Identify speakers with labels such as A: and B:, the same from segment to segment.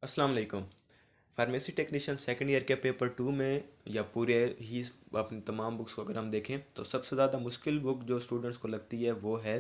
A: अस्सलाम वालेकुम। Pharmacy technician second year के पेपर टू में या पूरे ही अपनी तमाम बुक्स को अगर हम देखें तो सबसे ज़्यादा मुश्किल बुक जो स्टूडेंट्स को लगती है वो है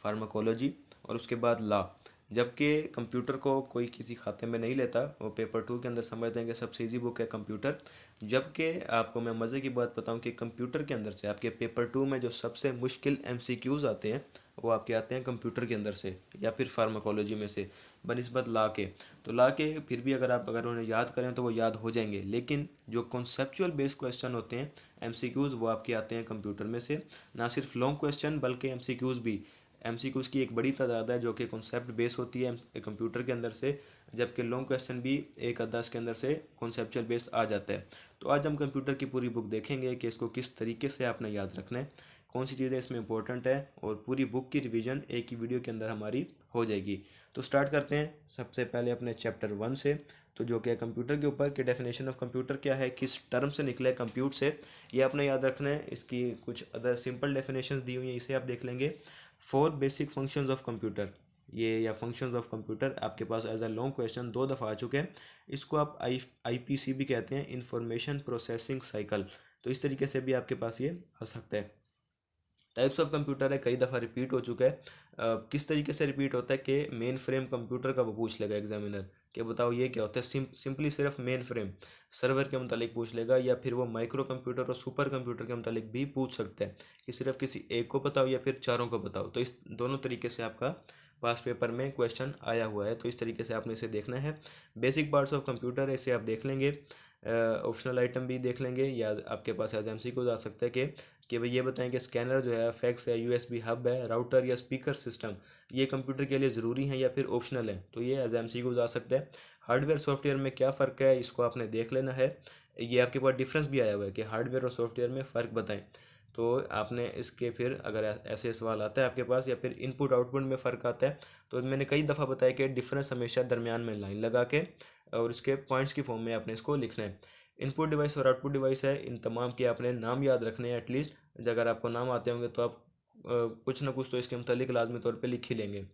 A: फार्माकोलॉजी और उसके बाद लॉ। जबकि कंप्यूटर को कोई किसी खाते में नहीं लेता, वो पेपर टू के अंदर समझते हैं कि सबसे इजी बुक है कंप्यूटर। जबकि आपको मैं मज़े की बात बताऊं कि कंप्यूटर के अंदर से आपके पेपर टू में जो सबसे मुश्किल एमसीक्यूज़ आते हैं वो आपके आते हैं कंप्यूटर के अंदर से या फिर फार्माकोलॉजी में से बनिस्बत ला के। तो ला के फिर भी अगर उन्हें याद करें तो वो याद हो जाएंगे, लेकिन जो कॉन्सेप्चुअल बेस्ड क्वेश्चन होते हैं एमसीक्यूज़ वो आपके आते हैं कंप्यूटर में से। ना सिर्फ लॉन्ग क्वेश्चन बल्कि एमसीक्यूज़ भी। एमसीक्यूज़ की एक बड़ी तादाद है जो कि कॉन्सेप्ट बेस होती है कंप्यूटर के अंदर से, जबकि लॉन्ग क्वेश्चन भी एक आध 10 के अंदर से कॉन्सेप्चुअल बेस आ जाता है। तो आज हम कंप्यूटर की पूरी बुक देखेंगे कि इसको किस तरीके से आपने याद रखना है, कौन सी चीज़ें इसमें इंपॉर्टेंट है, और पूरी बुक की रिवीजन एक ही वीडियो के अंदर हमारी हो जाएगी। तो स्टार्ट करते हैं सबसे पहले अपने चैप्टर वन से, तो जो कि है कंप्यूटर के ऊपर कि डेफिनेशन ऑफ कंप्यूटर क्या है, किस टर्म से निकले कंप्यूट से, ये आपने याद रखना है। इसकी कुछ अदर सिंपल डेफिनेशंस दी हुई हैं, इसे आप देख लेंगे। Four basic functions of computer, ये या फंक्शंस ऑफ कंप्यूटर आपके पास एज अ लॉन्ग क्वेश्चन 2 दफ़ा आ चुके हैं। इसको आप आईपीसी भी कहते हैं, इंफॉर्मेशन प्रोसेसिंग साइकिल। तो इस तरीके से भी आपके पास ये आ सकता है। टाइप्स ऑफ कंप्यूटर है, कई दफ़ा रिपीट हो चुका है। किस तरीके से रिपीट होता है कि मेन फ्रेम कंप्यूटर का वो पूछ लेगा एग्जामिनर कि बताओ ये क्या होता है। सिंपली सिर्फ मेन फ्रेम सर्वर के मुतालिक पूछ लेगा, या फिर वो माइक्रो कंप्यूटर और सुपर कंप्यूटर के मुतालिक भी पूछ सकता है कि सिर्फ किसी एक को बताओ या फिर चारों को बताओ। तो इस दोनों तरीके से आपका पास पेपर में क्वेश्चन आया हुआ है, तो इस तरीके से आपने इसे देखना है। बेसिक पार्ट्स ऑफ कंप्यूटर इसे आप देख लेंगे। ऑप्शनल आइटम भी देख लेंगे, या आपके पास एज एमसी को जा सकता है कि भाई ये बताएं कि स्कैनर जो है, फैक्स है, यूएसबी हब है, राउटर या स्पीकर सिस्टम, ये कंप्यूटर के लिए ज़रूरी है या फिर ऑप्शनल है। तो ये एज एमसी को जा सकता है। हार्डवेयर सॉफ्टवेयर में क्या फ़र्क है, इसको आपने देख लेना है। ये आपके पास डिफरेंस भी आया हुआ है कि हार्डवेयर और सॉफ्टवेयर में फ़र्क बताएं। तो आपने इसके फिर अगर ऐसे सवाल आता है आपके पास, या फिर इनपुट आउटपुट में फ़र्क आता है, तो मैंने कई दफ़ा बताया कि डिफरेंस हमेशा दरमियान में लाइन लगा के और इसके पॉइंट्स की फॉर्म में आपने इसको लिखना है। इनपुट डिवाइस और आउटपुट डिवाइस है, इन तमाम के आपने नाम याद रखने हैं एटलीस्ट। अगर आपको नाम आते होंगे तो आप कुछ ना कुछ तो इसके मतलब लाजमी तौर पे लिख ही लेंगे।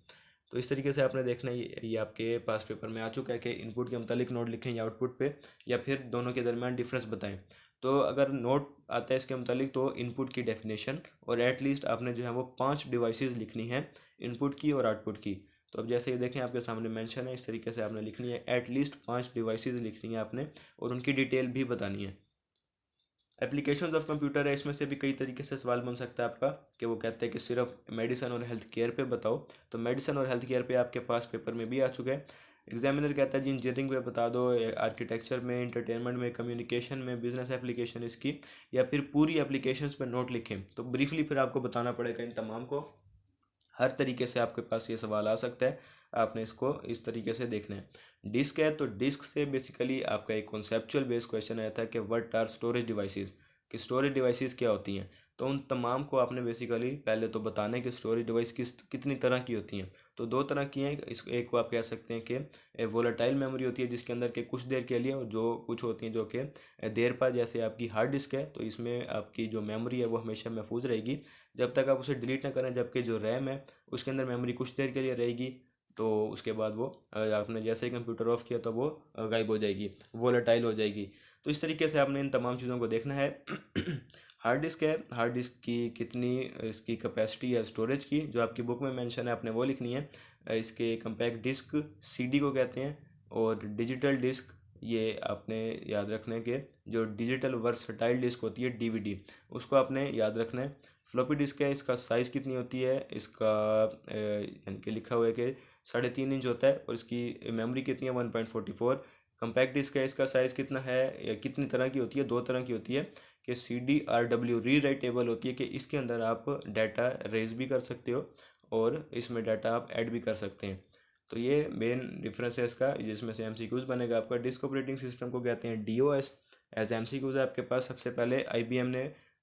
A: तो इस तरीके से आपने देखना है। ये आपके पास पेपर में आ चुका है कि इनपुट के मतलब नोट लिखें या आउटपुट पे, या फिर दोनों के दरमियान डिफरेंस बताएं। तो अगर नोट आता है इसके मतलब तो इनपुट की डेफिनेशन, और एटलीस्ट आपने जो है वो 5 डिवाइसेस लिखनी है, इनपुट की और आउटपुट की। तो अब जैसे ये देखें आपके सामने मेंशन है, इस तरीके से आपने लिखनी है। एटलीस्ट 5 डिवाइसेस लिखनी है आपने, और उनकी डिटेल भी बतानी है। एप्लीकेशंस ऑफ कंप्यूटर है, इसमें से भी कई तरीके से सवाल बन सकता है आपका कि वो कहते हैं कि सिर्फ मेडिसिन और हेल्थ केयर पे बताओ। तो मेडिसिन और हेल्थ केयर पे आपके पास पेपर में भी आ चुका है। एग्जामिनर कहता है जी इंजीनियरिंग पे बता दो, आर्किटेक्चर में, इंटरटेनमेंट में, कम्युनिकेशन में, बिजनेस एप्लीकेशन इसकी, या फिर पूरी एप्लीकेशंस पे नोट लिखें। तो ब्रीफली फिर आपको बताना पड़ेगा इन तमाम को। हर तरीके से आपके पास ये सवाल आ सकता है, आपने इसको इस तरीके से देखना है। डिस्क है तो डिस्क से बेसिकली आपका एक कॉन्सेप्चुअल बेस्ड क्वेश्चन आया था कि व्हाट आर स्टोरेज डिवाइसेस, कि स्टोरेज डिवाइसेस क्या होती हैं। तो उन तमाम को आपने बेसिकली पहले तो बताना है कि स्टोरेज डिवाइस कितनी तरह की होती हैं। तो 2 तरह की हैं। इस एक को आप कह सकते हैं कि वोलेटाइल मेमोरी होती है जिसके अंदर के कुछ देर के लिए, और जो कुछ होती हैं जो कि देर पर, जैसे आपकी हार्ड डिस्क है तो इसमें आपकी जो मेमोरी है वो हमेशा महफूज रहेगी जब तक आप उसे डिलीट ना करें। जबकि जो रैम है उसके अंदर मेमोरी कुछ देर के लिए रहेगी, तो उसके बाद वो आपने जैसे ही कंप्यूटर ऑफ किया तो वो गायब हो जाएगी, वोलेटाइल हो जाएगी। तो इस तरीके से आपने इन तमाम चीज़ों को देखना है। हार्ड डिस्क है, हार्ड डिस्क की कितनी इसकी कैपेसिटी है स्टोरेज की, जो आपकी बुक में मेंशन है आपने वो लिखनी है। इसके कंपैक्ट डिस्क सीडी को कहते हैं, और डिजिटल डिस्क ये आपने याद रखना है कि जो डिजिटल वर्सटाइल डिस्क होती है डीवीडी, उसको आपने याद रखना है। फ्लॉपी डिस्क है, इसका साइज़ कितनी होती है, इसका यानी कि लिखा हुआ है कि 3.5 इंच होता है, और इसकी मेमोरी कितनी है 1.44। कंपैक्ट डिस्क है, इसका साइज़ कितना है, या कितनी तरह की होती है, 2 तरह की होती है कि CDRW री राइटेबल होती है, कि इसके अंदर आप डाटा रेज भी कर सकते हो और इसमें डाटा आप ऐड भी कर सकते हैं। तो ये मेन डिफरेंस है इसका, जिसमें से एमसीक्यूज बनेगा आपका। डिस्क ऑपरेटिंग सिस्टम को कहते हैं DOS। एज एमसीक्यूज है आपके पास सबसे पहले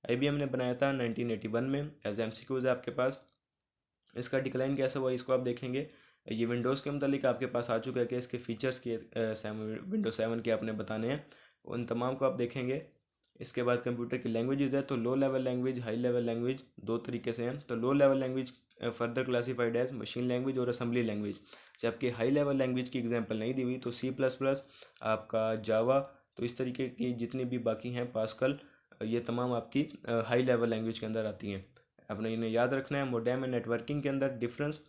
A: IBM ने बनाया था 1981 में। एज एमसीक्यूज है आपके पास। इसका डिक्लाइन कैसे हुआ इसको आप देखेंगे। ये विंडोज़ के मतलब आपके पास आ चुका है कि इसके फीचर्स के विंडो 7 के आपने बताने हैं, उन तमाम को आप देखेंगे। इसके बाद कंप्यूटर की लैंग्वेजेस है, तो low level language, high level language, 2 तरीके से हैं। तो low level language further classified as machine language और असेंबली लैंग्वेज। जबकि हाई लेवल लैंग्वेज की एग्जांपल नहीं दी हुई, तो सी प्लस प्लस, आपका जावा, तो इस तरीके की जितनी भी बाकी हैं, पास्कल, ये तमाम आपकी हाई लेवल लैंग्वेज के अंदर आती हैं। आपने इन्हें याद रखना है। मोडेम एंड नेटवर्किंग के अंदर डिफरेंस,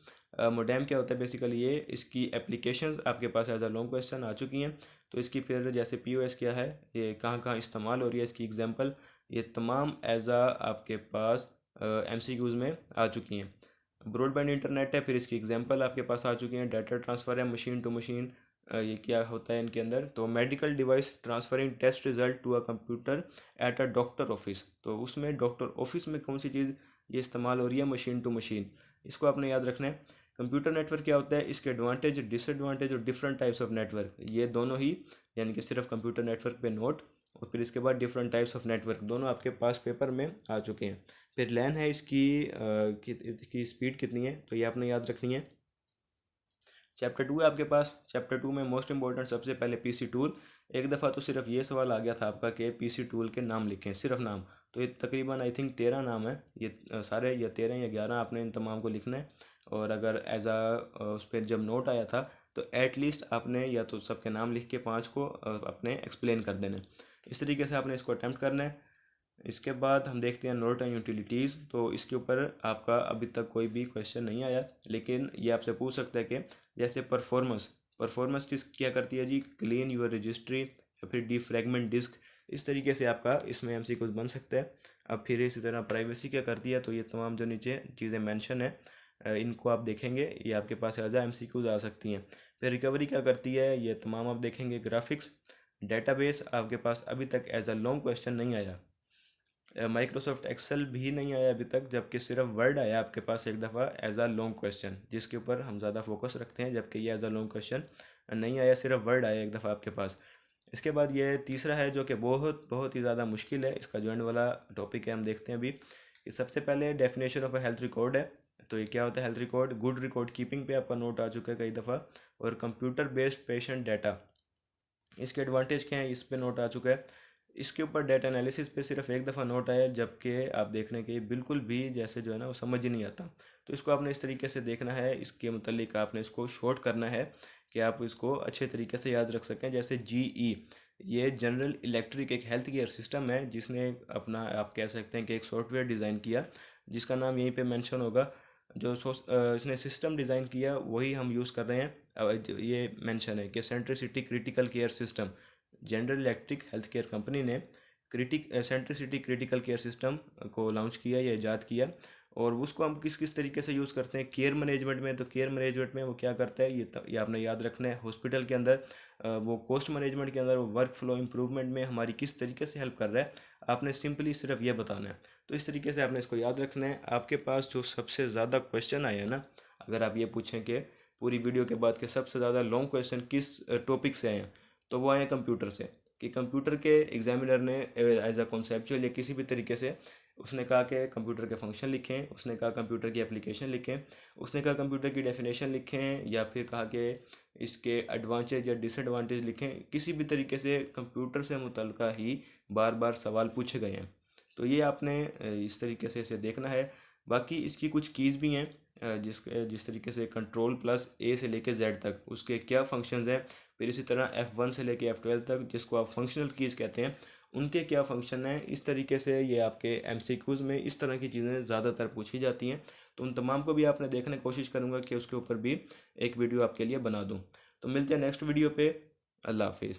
A: मोडेम क्या होता है बेसिकली, ये इसकी एप्लीकेशंस आपके पास एज अ लॉन्ग क्वेश्चन आ चुकी हैं। तो इसकी फिर जैसे पीओएस क्या है, ये कहाँ कहाँ इस्तेमाल हो रही है, इसकी एग्जांपल, ये तमाम एज अ आपके पास एमसीक्यूज में आ चुकी हैं। ब्रॉडबैंड इंटरनेट है, फिर इसकी एग्जांपल आपके पास आ चुकी हैं। डाटा ट्रांसफ़र है मशीन टू मशीन, ये क्या होता है इनके अंदर। तो medical device transferring test result to a computer at a doctor office, तो उसमें डॉक्टर ऑफिस में कौन सी चीज़ ये इस्तेमाल हो रही है, मशीन टू मशीन, इसको आपने याद रखना है। कंप्यूटर नेटवर्क क्या होता है, इसके एडवांटेज, डिसएडवांटेज और डिफरेंट टाइप्स ऑफ नेटवर्क, ये दोनों ही, यानी कि सिर्फ कंप्यूटर नेटवर्क पे नोट, और फिर इसके बाद डिफरेंट टाइप्स ऑफ नेटवर्क, दोनों आपके पास पेपर में आ चुके हैं। फिर लैन है, इसकी स्पीड कितनी है, तो ये आपने याद रखनी है। चैप्टर 2 है आपके पास। चैप्टर 2 में मोस्ट इंपॉर्टेंट सबसे पहले पीसी टूल। एक दफ़ा तो सिर्फ ये सवाल आ गया था आपका कि पीसी टूल के नाम लिखें, सिर्फ नाम। तो ये तकरीबन आई थिंक 13 नाम है, ये सारे, या 13 या 11, आपने इन तमाम को लिखना है। और अगर एज आ उस पर जब नोट आया था, तो एटलीस्ट आपने या तो सबके नाम लिख के 5 को अपने एक्सप्लेन कर देना। इस तरीके से आपने इसको अटैम्प्ट करना है। इसके बाद हम देखते हैं नोट एंड यूटिलिटीज़। तो इसके ऊपर आपका अभी तक कोई भी क्वेश्चन नहीं आया, लेकिन ये आपसे पूछ सकता है कि जैसे परफॉर्मेंस, परफॉर्मेंस किस क्या करती है जी, क्लीन यूर रजिस्ट्री या फिर डिफ्रैगमेंट डिस्क, इस तरीके से आपका इसमें एमसीक्यूज बन सकता है। अब फिर इसी तरह प्राइवेसी क्या करती है, तो ये तमाम जो नीचे चीज़ें मेंशन है, इनको आप देखेंगे, ये आपके पास एज आ एमसीक्यूज आ सकती हैं। फिर रिकवरी क्या करती है, ये तमाम आप देखेंगे। ग्राफिक्स, डेटाबेस आपके पास अभी तक एज अ लॉन्ग क्वेश्चन नहीं आया। माइक्रोसॉफ्ट एक्सेल भी नहीं आया अभी तक, जबकि सिर्फ वर्ड आया आपके पास एक दफ़ा एज अ लॉन्ग क्वेश्चन, जिसके ऊपर हम ज़्यादा फोकस रखते हैं, जबकि ये एज अ लॉन्ग क्वेश्चन नहीं आया, सिर्फ वर्ड आया एक दफ़ा आपके पास। इसके बाद ये तीसरा है जो कि बहुत बहुत ही ज़्यादा मुश्किल है, इसका जो एंड वाला टॉपिक है, हम देखते हैं अभी कि सबसे पहले definition of a health record है। तो ये क्या होता है health record, good record keeping पे आपका नोट आ चुका है कई दफ़ा। और कंप्यूटर बेस्ड पेशेंट डाटा, इसके एडवांटेज क्या है, इस पे नोट आ चुका है। इसके ऊपर डेटा एनालिसिस पे सिर्फ एक दफ़ा नोट आया, जबकि आप देखने के बिल्कुल भी जैसे जो है ना वो समझ ही नहीं आता। तो इसको आपने इस तरीके से देखना है, इसके मुतालिक आपने इसको शॉर्ट करना है कि आप इसको अच्छे तरीके से याद रख सकें। जैसे जीई, ये जनरल इलेक्ट्रिक एक हेल्थ केयर सिस्टम है, जिसने अपना, आप कह सकते हैं कि एक सॉफ्टवेयर डिज़ाइन किया, जिसका नाम यहीं पे मेंशन होगा। जो इसने सिस्टम डिज़ाइन किया वही हम यूज़ कर रहे हैं। ये मेंशन है कि centricity critical care system, general electric health care company ने सेंट्रिसिटी क्रिटिकल केयर सिस्टम को लॉन्च किया या ईजाद किया। और उसको हम किस किस तरीके से यूज़ करते हैं केयर मैनेजमेंट में। तो केयर मैनेजमेंट में वो क्या करता है, ये आपने याद रखना है। हॉस्पिटल के अंदर वो कॉस्ट मैनेजमेंट के अंदर वो वर्क फ्लो इम्प्रूवमेंट में हमारी किस तरीके से हेल्प कर रहा है, आपने सिंपली सिर्फ ये बताना है। तो इस तरीके से आपने इसको याद रखना है। आपके पास जो सबसे ज़्यादा क्वेश्चन आया ना, अगर आप ये पूछें कि पूरी वीडियो के बाद के सबसे ज़्यादा लॉन्ग क्वेश्चन किस टॉपिक से आए हैं, तो वो आए कंप्यूटर से। कि कंप्यूटर के एग्जामिनर ने एज अ कॉन्सेप्चुअल या किसी भी तरीके से उसने कहा कि कंप्यूटर के फंक्शन लिखें, उसने कहा कंप्यूटर की एप्लीकेशन लिखें, उसने कहा कंप्यूटर की डेफिनेशन लिखें, या फिर कहा कि इसके एडवांटेज या डिसएडवांटेज लिखें। किसी भी तरीके से कंप्यूटर से मुतल्लिका ही बार बार सवाल पूछे गए हैं। तो ये आपने इस तरीके से इसे देखना है। बाकी इसकी कुछ कीज़ भी हैं, जिस तरीके से कंट्रोल प्लस ए से लेके जेड तक उसके क्या फंक्शंस हैं। फिर इसी तरह F1 से लेके F12 तक, जिसको आप फंक्शनल कीज़ कहते हैं, उनके क्या फंक्शन हैं। इस तरीके से ये आपके एमसीक्यूज़ में इस तरह की चीज़ें ज़्यादातर पूछी जाती हैं। तो उन तमाम को भी आपने देखने की कोशिश करूँगा कि उसके ऊपर भी एक वीडियो आपके लिए बना दूँ। तो मिलते हैं नेक्स्ट वीडियो पे। अल्लाह हाफिज़।